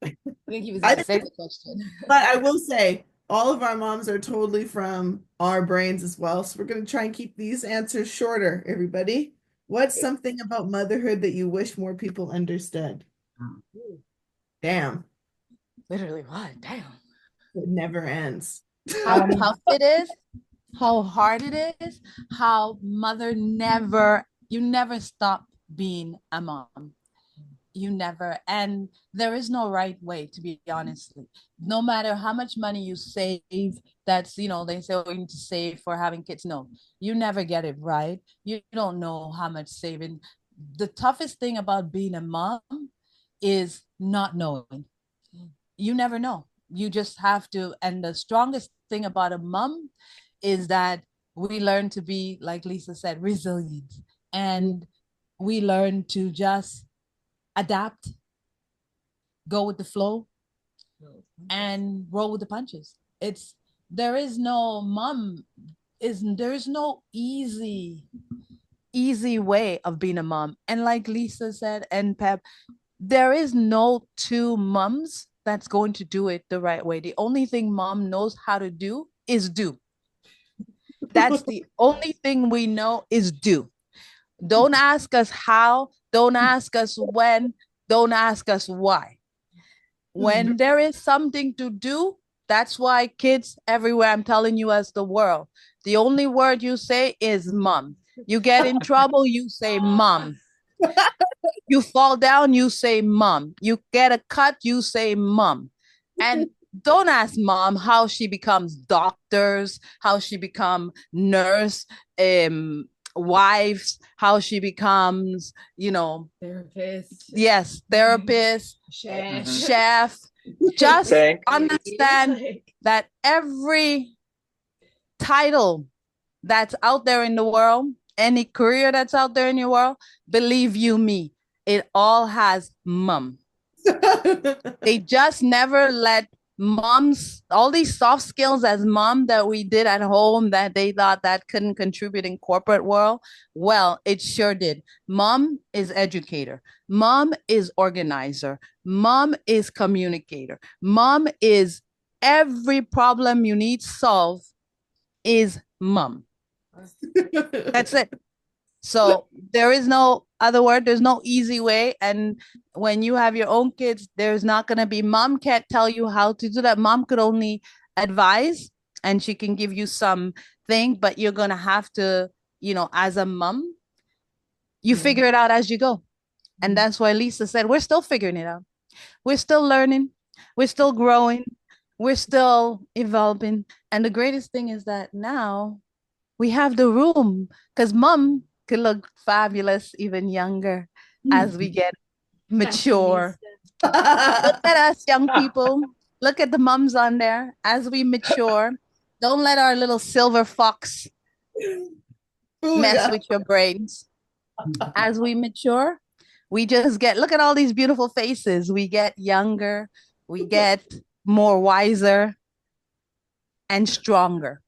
S5: I think he was going to say the question.
S2: But I will say, all of our moms are totally from our brains as well. So we're going to try and keep these answers shorter, everybody. What's something about motherhood that you wish more people understood? Damn.
S5: Literally, what? Damn.
S2: It never ends.
S5: How tough it is, how hard it is, how you never stop being a mom. You never, and there is no right way, to be honestly. No matter how much money you save, that's, they say, oh, you need to save for having kids. No, you never get it right. You don't know how much saving. The toughest thing about being a mom is not knowing. You never know. You just have to. And the strongest thing about a mom is that we learn to be, like Lisa said, resilient. And we learn to just adapt, go with the flow, and roll with the punches. There is no mom, there is no easy way of being a mom. And like Lisa said, and Pep, there is no two moms that's going to do it the right way. The only thing mom knows how to do is do. That's the only thing we know is do. Don't ask us how, don't ask us when, don't ask us why. When there is something to do, that's why kids everywhere, I'm telling you, as the world, the only word you say is mom. You get in trouble, you say mom. You fall down, you say mom. You get a cut, you say mom. And don't ask mom how she becomes doctors, how she become nurse, wives, how she becomes,
S3: Therapist.
S5: Yes, therapist, chef. Just
S1: Thank.
S5: understand that every title that's out there in the world, any career that's out there in your world, believe you me, it all has mom. They just never let moms, all these soft skills as mom that we did at home that they thought that couldn't contribute in corporate world. Well, it sure did. Mom is educator. Mom is organizer. Mom is communicator. Mom is every problem you need solved is mom. That's it. So there is no other word. There's no easy way. And when you have your own kids, there's not going to be, mom can't tell you how to do that. Mom could only advise and she can give you some thing, but you're going to have to, as a mom, you figure it out as you go. And that's why Lisa said, we're still figuring it out. We're still learning. We're still growing. We're still evolving. And the greatest thing is that now we have the room because mom could look fabulous, even younger as we get mature. Look at us, young people. Look at the mums on there as we mature. Don't let our little silver fox mess with your brains. As we mature, we just look at all these beautiful faces. We get younger, we get more wiser and stronger.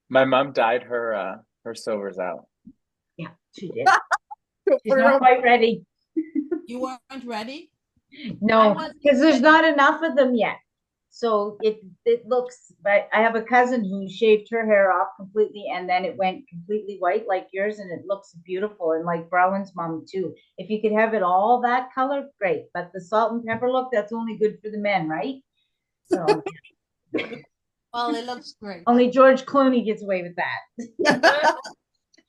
S1: My mom dyed her silvers out.
S6: Yeah, she did. She's not quite ready.
S2: You weren't ready?
S6: No, because there's not enough of them yet. So it looks, but I have a cousin who shaved her hair off completely and then it went completely white like yours and it looks beautiful, and like Browen's mom too. If you could have it all that color, great. But the salt and pepper look, that's only good for the men, right? So
S2: well, it looks great.
S6: Only George Clooney gets away with that.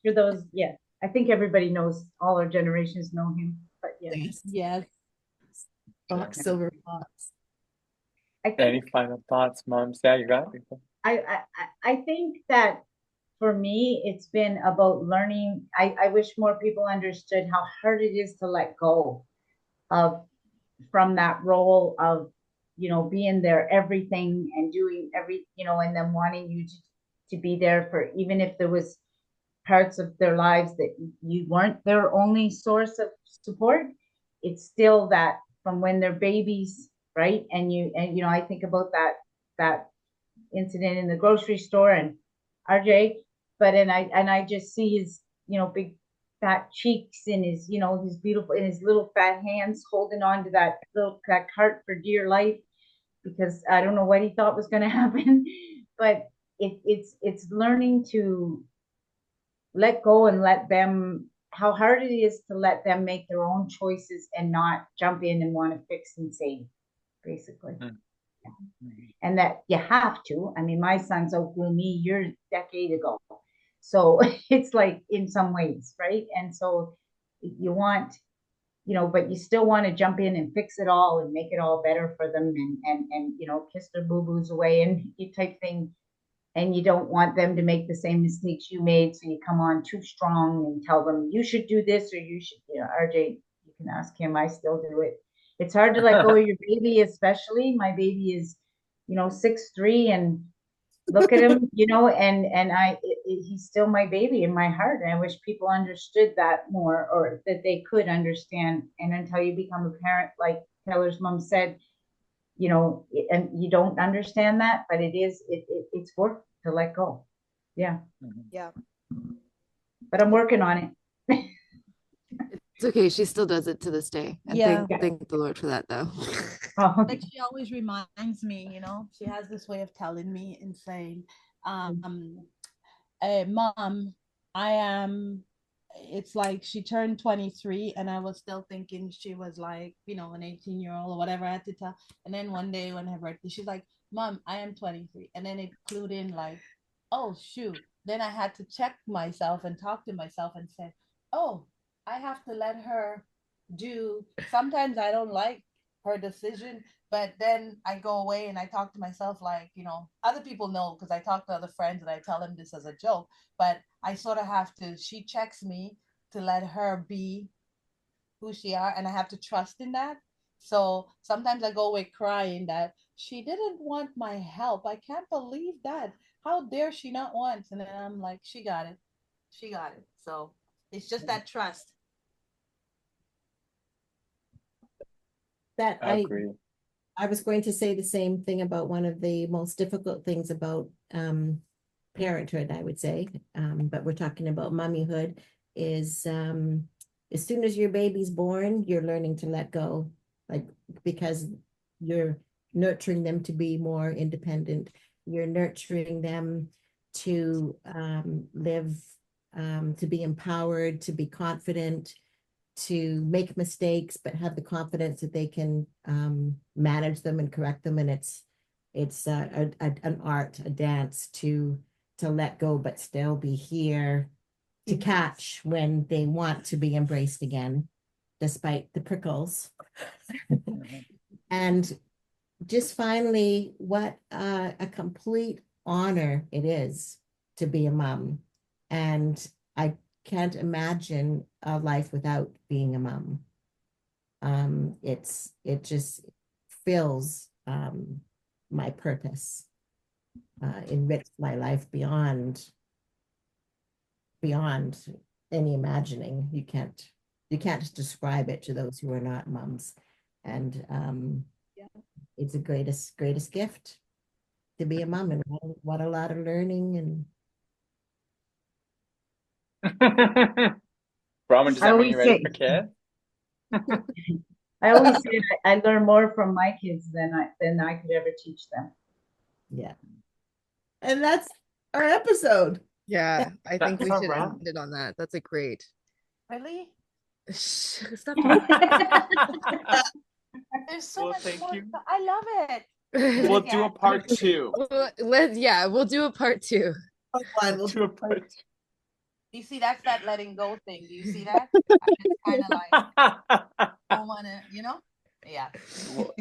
S6: For those, yeah. I think everybody knows, all our generations know him. But yeah.
S2: Yes. Fox, silver fox.
S1: Any final thoughts, moms? Yeah, you got it.
S6: I think that for me, it's been about learning. I wish more people understood how hard it is to let go of from that role of, being their everything and doing and then wanting you to be there for, even if there was parts of their lives that you weren't their only source of support. It's still that from when they're babies, right? And I think about that incident in the grocery store and RJ, but and I just see his big fat cheeks and his his beautiful, in his little fat hands holding on to that cart for dear life, because I don't know what he thought was going to happen, but it's learning to let go and let them, how hard it is to let them make their own choices and not jump in and want to fix and save, basically. And that you have to. I mean, my son's outgrew me years, decade ago. So it's like in some ways, right? And so you want but you still want to jump in and fix it all and make it all better for them and kiss their boo-boos away and you type thing. And you don't want them to make the same mistakes you made. So you come on too strong and tell them you should do this or you should, RJ, you can ask him. I still do it. It's hard to let go of your baby, especially my baby is, 6'3" and look at him, and he's still my baby in my heart. And I wish people understood that more, or that they could understand. And until you become a parent, like Taylor's mom said, and you don't understand that, but it's work to let go. Yeah.
S5: Yeah.
S6: But I'm working on it.
S3: It's okay. She still does it to this day. And
S5: Yeah.
S3: thank the Lord for that, though.
S6: Oh,
S5: Like she always reminds me, she has this way of telling me and saying, hey, Mom, it's like she turned 23 and I was still thinking she was like, an 18-year-old or whatever I had to tell. And then one day when her birthday, she's like, Mom, I am 23. And then it clued in like, oh, shoot. Then I had to check myself and talk to myself and say, oh, I have to let her sometimes I don't like her decision, but then I go away and I talk to myself like, other people know because I talk to other friends and I tell them this as a joke, but I sort of have to, she checks me to let her be who she are and I have to trust in that. So sometimes I go away crying that she didn't want my help. I can't believe that. How dare she not want? And then I'm like, she got it. She got it. So it's just that trust.
S4: That
S1: Agree.
S4: I was going to say the same thing about one of the most difficult things about parenthood, I would say, but we're talking about mommyhood, is as soon as your baby's born, you're learning to let go, like, because you're nurturing them to be more independent. You're nurturing them to live, to be empowered, to be confident, to make mistakes, but have the confidence that they can manage them and correct them. And it's an art, a dance to let go, but still be here to catch when they want to be embraced again, despite the prickles. And just finally, what a complete honor it is to be a mom. And I can't imagine a life without being a mom. It just fills my purpose, enriched my life beyond any imagining. You can't just describe it to those who are not moms. And it's the greatest gift to be a mom, and what a lot of learning. And
S1: Roman, does
S6: I
S1: that mean
S6: always
S1: you're ready
S6: say,
S1: for kids?
S6: I always say that I learn more from my kids than I could ever teach them.
S4: yeah.
S2: And that's our episode.
S3: Yeah, I think
S1: That's
S3: we
S1: a
S3: should
S1: wrap.
S3: end it on that. That's a great.
S5: Really?
S3: Stop.
S5: There's so
S1: Well,
S5: much
S1: thank
S5: more.
S1: you.
S5: I love it.
S1: We'll do a part 2.
S3: We'll do a part 2.
S2: Fine,
S1: We'll do a part
S5: You see, that's that letting go thing. Do you see that? It's kind of like,
S1: 2.
S5: don't want to, Yeah.
S1: Well,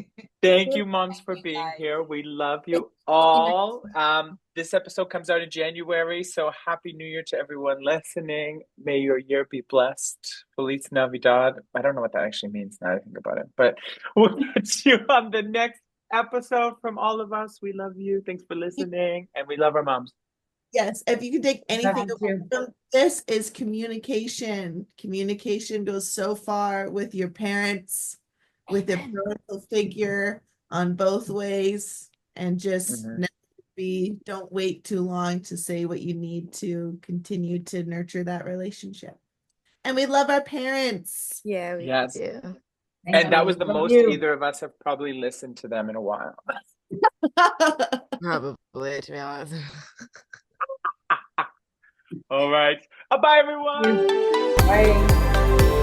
S1: thank you, moms, for
S5: you,
S1: being
S5: guys.
S1: here. We love you all. This episode comes out in January, so Happy New Year to everyone listening. May your year be blessed. Feliz Navidad. I don't know what that actually means now that I think about it, but we'll catch you on the next episode. From all of us, we love you. Thanks for listening, and we love our moms.
S2: Yes, if you can take anything
S6: Love you too.
S2: from this, is communication. Communication goes so far with your parents, with a parental figure on both ways, and just don't wait too long to say what you need to continue to nurture that relationship. And we love our parents.
S3: Yeah, we
S1: Yes.
S3: do.
S1: And that was the
S6: Love
S1: most
S6: you.
S1: either of us have probably listened to them in a while.
S3: Probably, to be honest.
S1: All right. Bye, everyone.
S6: Bye.